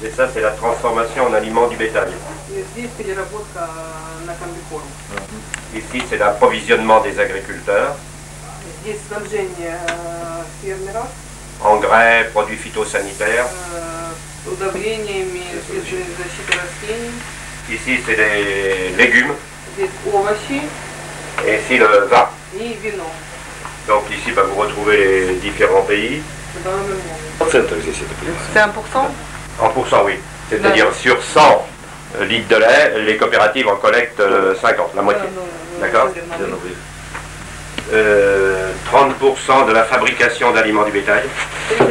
Et ça, c'est la transformation en aliments du bétail. Ici, c'est l'approvisionnement des agriculteurs. Engrais, produits phytosanitaires. Ici, c'est les légumes. Et ici, le vin. Donc ici, vous retrouvez les différents pays. C'est 1%? En pourcent, oui. C'est-à-dire sur 100 litres de lait, les coopératives en collectent 50, la moitié. D'accord ? 30% de la fabrication d'aliments du bétail. 30%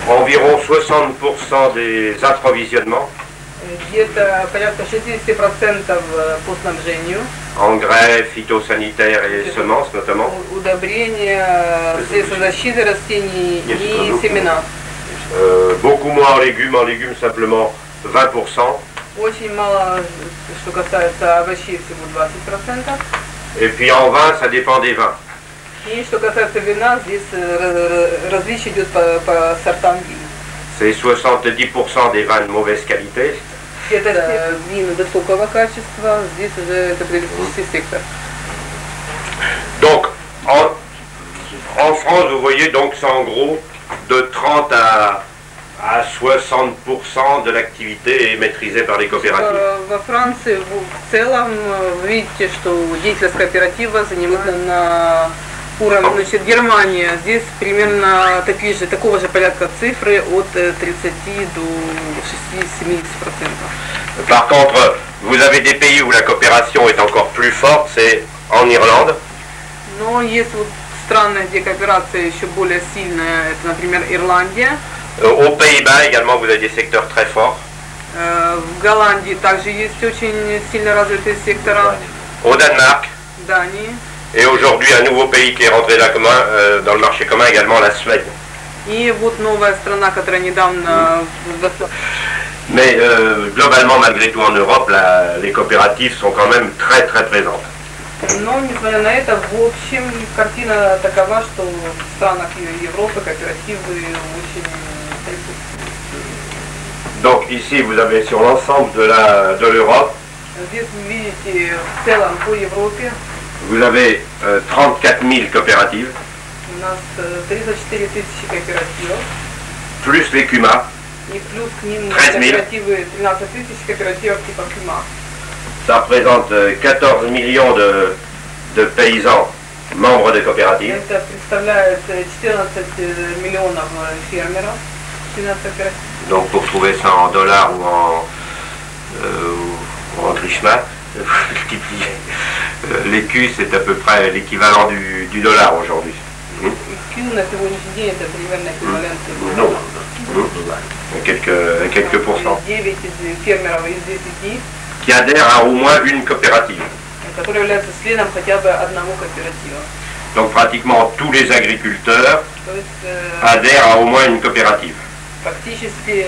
Environ 60% des approvisionnements. Где-то порядка 60% по снабжению. Engrais, phytosanitaires et semences notamment. Удобрения, средства защиты растений и семена. Beaucoup moins en légumes. En légumes simplement 20%. Очень мало, что касается овощей, всего 20%. Et puis en vin, ça dépend des vins. И что касается вина, здесь различие идет по сортам вин. C'est 70% des vins de mauvaise qualité. Это вин высокого качества, здесь уже это производительный сектор. Donc, en France, vous voyez, donc c'est en gros de 30 à 60% de l'activité est maîtrisée par les coopératives. Во Франции в целом вы видите, что деятельность кооператива занимает на уровне, значит, Германия, здесь примерно такого же порядка цифры от 30 до 60-70%. Par contre, vous avez des pays où la coopération est encore plus forte, c'est en Irlande. Но есть вот страны, где кооперация еще более сильная, это, например, Ирландия. Aux Pays-Bas également, vous avez des secteurs très forts. В Голландии также есть очень сильно развитые сектора. Au Danemark. Дании. Et aujourd'hui, un nouveau pays qui est rentré dans le marché commun également, la Suède. И вот новая страна, которая недавно... Mais globalement, malgré tout en Europe, les coopératives sont quand même très très présentes. Но, несмотря на это, в общем, картина такова, что в странах Европы кооперативы очень присутствуют. Donc ici, vous avez sur l'ensemble de l'Europe, Здесь вы видите в целом по Европе. Vous avez 34 000 coopératives. У нас 34 тысячи кооперативов. Plus les CUMA. И плюс к ним 13 000. кооперативы, 13 тысяч кооперативов типа КИМА. Ça représente 14 millions de paysans membres de coopératives. Это представляет 14 миллионов фермеров, 13 кооперативов. Donc pour trouver ça en dollars ou en Trishma, l'écu c'est à peu près l'équivalent du dollar aujourd'hui. Q на сегодняшний день это примерно эквивалент quelques pourcents. 9 фермеров из 10 qui adhèrent à au moins une coopérative. которые являются членом хотя бы одного кооператива. Donc pratiquement tous les agriculteurs adhèrent à au moins une coopérative. Практически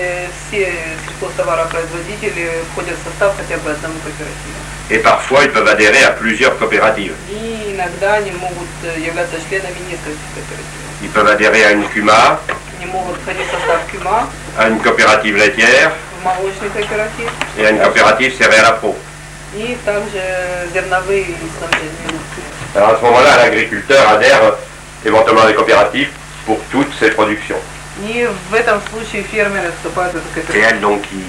все сельхозтоваропроизводители входят в состав хотя бы одного кооператива. Et parfois ils peuvent adhérer à plusieurs coopératives. И иногда они могут являться членами нескольких кооперативов. Ils peuvent adhérer à une CUMA, Они могут входить в состав КЮМА, à une coopérative laitière в молочный кооператив et à une coopérative céréales pro. и также зерновые снабжения. Alors à ce moment-là, l'agriculteur adhère éventuellement à des coopératives pour toutes ses productions. И в этом случае фермеры вступают в эту C'est кооператив. elle donc qui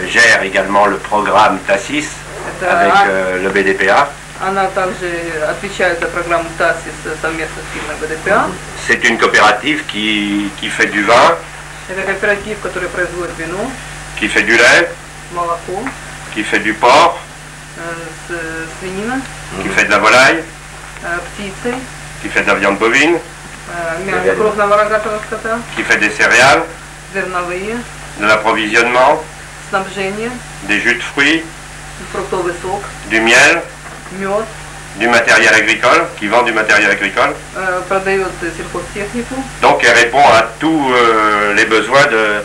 gère également le programme TASIS avec le BDPA. Она также отвечает за программу ТАСИС совместно с фирмой БДПА. C'est une coopérative qui fait du vin, Это кооператив, который производит вино, qui fait du lait, молоко, qui fait du porc, свинина, qui fait de la volaille, птицы, qui fait de la viande bovine, мясо крупного рогатого скота, qui fait des céréales, зерновые, de l'approvisionnement, снабжение, des jus de fruits, фруктовый сок, du miel, мед, du matériel agricole, qui vend du matériel agricole. продает сельхозтехнику. Donc elle répond à tous les besoins de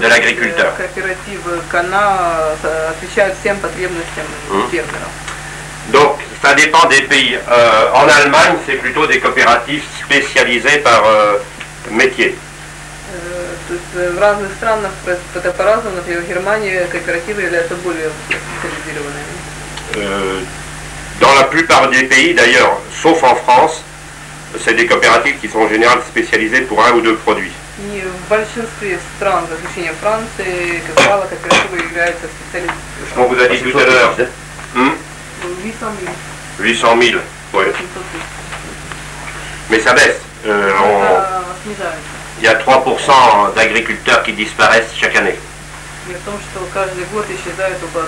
l'agriculteur. Кооператив КАНА отвечает всем потребностям фермеров. Donc ça dépend des pays. En Allemagne, c'est plutôt des coopératives spécialisées métiers. То есть в разных странах это по-разному. Например, в Германии кооперативы являются более специализированными. Dans la plupart des pays, d'ailleurs, sauf en France, c'est des coopératives qui sont en général spécialisées pour un ou deux produits. И в большинстве стран, за исключением Франции, как правило, кооперативы являются специалистами. On vous a dit tout à l'heure. 800 000. 800 000, oui. 800 000. Mais ça baisse. Это снижается. Il y a 3% d'agriculteurs qui disparaissent chaque année. Дело в том, что каждый год исчезает около 3%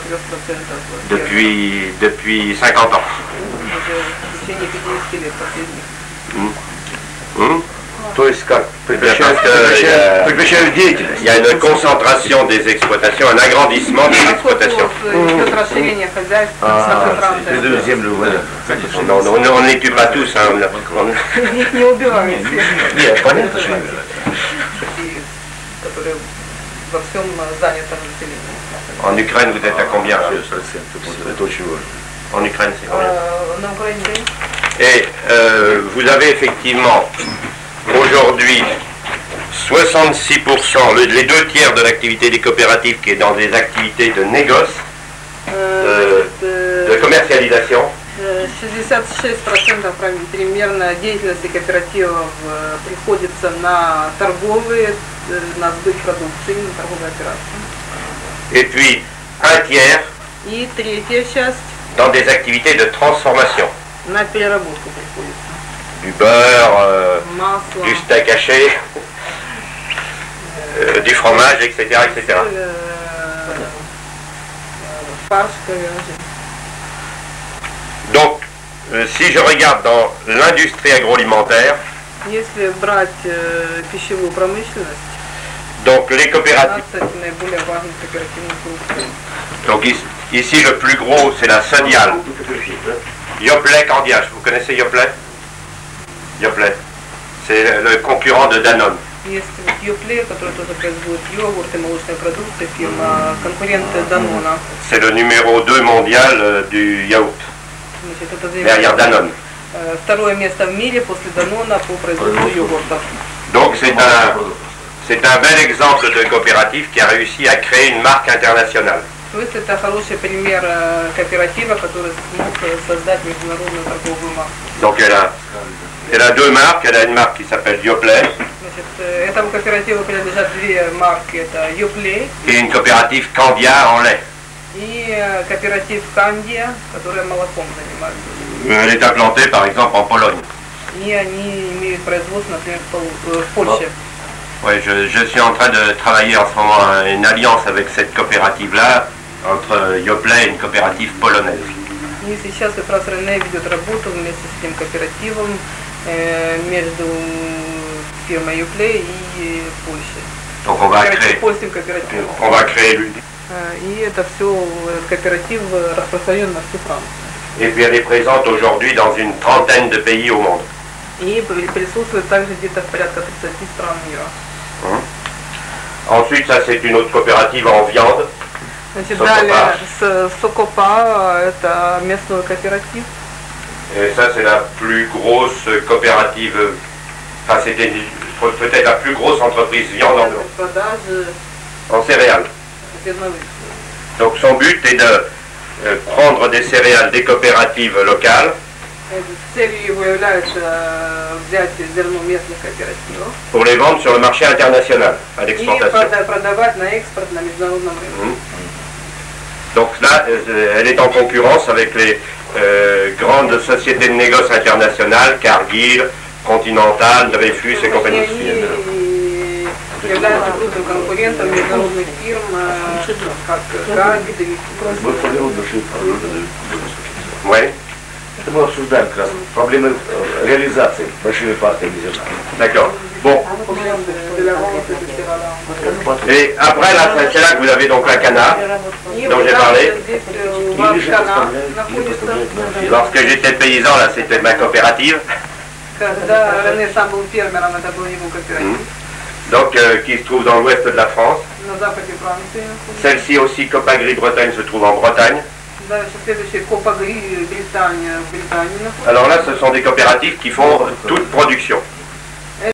Depuis 50 ans. уже в течение 50 лет последних. То есть как? Прекращают деятельность. Il y a une concentration des exploitations, un agrandissement des exploitations. Идет расширение хозяйств, концентрация. Передают землю в это. Non, on ne les tue pas tous. Hein. Их не убивают всех. Нет, понятно, что не убивают. Такие, которые во всем занятом населении. En Ukraine, vous êtes à combien là? Это очень важно. En Ukraine, c'est combien? На Украине Et vous avez effectivement aujourd'hui 66%, les 2 tiers de l'activité des coopératives qui est dans des activités de négoce, de commercialisation. 66% примерно деятельности кооперативов приходится на торговые, на сбыт продукции, на торговые операции. Et puis 1 tiers И третья часть dans des activités de transformation. на переработку приходится. Du beurre, Масло, du steak haché, du fromage, etc. etc. Фарш, говяжий. Donc, si je regarde dans l'industrie agroalimentaire, Если брать пищевую промышленность, donc les coopératives, 15 наиболее важных кооперативных групп. donc ici le plus gros c'est la Sodial, Yoplait Candiache, vous connaissez Yoplait? Yoplait, c'est le concurrent de Danone. Есть вот Yoplait, который тоже производит йогурт и молочную продукцию, фирма конкурент Danone. C'est le numéro 2 mondial du yaourt, Значит, это derrière Danone. второе место в мире после Данона по производству йогуртов. Donc c'est un bel exemple de coopérative qui a réussi à créer une marque internationale. То есть это хороший пример кооператива, который смог создать международную торговую марку. Donc elle a 2 marques, elle a une marque qui s'appelle Yoplait Значит, этому кооперативу принадлежат 2 марки, это Yoplait et une coopérative Candia en lait. и кооператив Candia, который молоком занимается. Elle est implantée par exemple en Pologne. И они имеют производство, например, в Польше. Oui, je suis en train de travailler en ce moment une alliance avec cette coopérative-là, entre Yoplait et une coopérative polonaise. И сейчас как раз Рене ведет работу вместе с этим кооперативом между фирмой Yoplait и Польшей. Donc Польским кооперативом. on va créer l'une. И это все, кооператив распространен на всю Францию. Et puis elle est présente aujourd'hui dans une trentaine de pays au monde. И присутствует также где-то в порядка 30 стран мира. Ensuite, ça c'est une autre coopérative en viande. Значит, Сокопа. далее Сокопа, это местный кооператив. Et ça c'est la plus grosse coopérative, enfin c'était peut-être la plus grosse entreprise viande Продажи en céréales. зерновых. Donc son but est de prendre des céréales des coopératives locales Целью его является взять зерно местных кооперативов pour les vendre sur le marché international, à и l'exportation. продавать на экспорт на международном рынке. Donc là, elle est en concurrence avec les grandes sociétés de négoce internationales, Cargill, Continental, Dreyfus et compagnie. Они являются крупным конкурентом международных фирм, как Cargill, Oui, Это мы обсуждаем как раз проблемы реализации большими партиями зерна. d'accord. Bon, et après là, c'est là que vous avez donc la Cana, dont j'ai parlé. Lorsque j'étais paysan, là, c'était ma coopérative. Когда Рене сам был фермером, это был его кооператив Donc, qui se trouve dans l'ouest de la France. на западе Франции. Celle-ci aussi, Copagri Bretagne, se trouve en Bretagne. Дальше следующий Копагри, Британия, в Британии находится. Alors là, ce sont des coopératives qui font toute production.